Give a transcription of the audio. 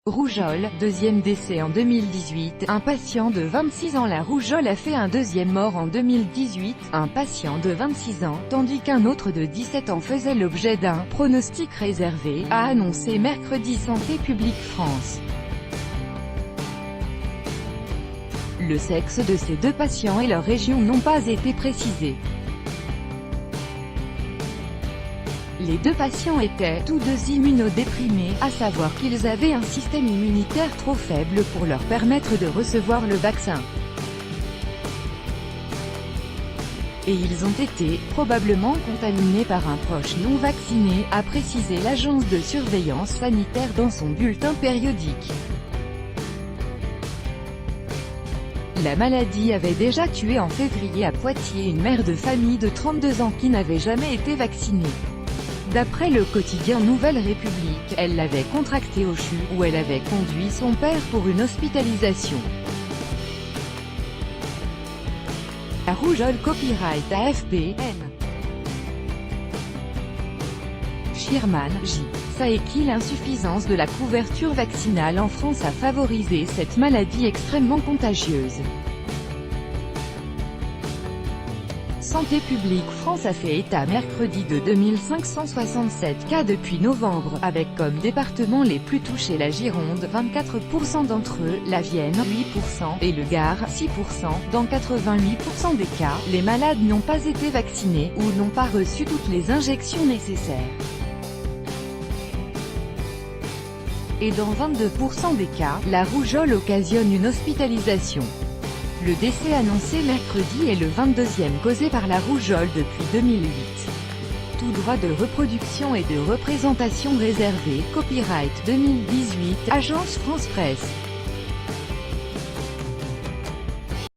Rougeole, deuxième décès en 2018, un patient de 26 ans. La rougeole a fait un deuxième mort en 2018, un patient de 26 ans, tandis qu'un autre de 17 ans faisait l'objet d'un « pronostic réservé », a annoncé mercredi Santé publique France. Le sexe de ces deux patients et leur région n'ont pas été précisés. Les deux patients étaient tous deux immunodéprimés, à savoir qu'ils avaient un système immunitaire trop faible pour leur permettre de recevoir le vaccin. Et ils ont été, probablement contaminés par un proche non vacciné, a précisé l'agence de surveillance sanitaire dans son bulletin périodique. La maladie avait déjà tué en février à Poitiers une mère de famille de 32 ans qui n'avait jamais été vaccinée. D'après le quotidien Nouvelle République, elle l'avait contracté au CHU, où elle avait conduit son père pour une hospitalisation. La rougeole copyright AFP-N. Schirman, J. Saeki. L'insuffisance de la couverture vaccinale en France a favorisé cette maladie extrêmement contagieuse. Santé publique France a fait état mercredi de 2567 cas depuis novembre, avec comme départements les plus touchés la Gironde, 24% d'entre eux, la Vienne, 8%, et le Gard, 6%. Dans 88% des cas, les malades n'ont pas été vaccinés, ou n'ont pas reçu toutes les injections nécessaires. Et dans 22% des cas, la rougeole occasionne une hospitalisation. Le décès annoncé mercredi est le 22e causé par la rougeole depuis 2008. Tout droit de reproduction et de représentation réservé, copyright 2018, Agence France Presse.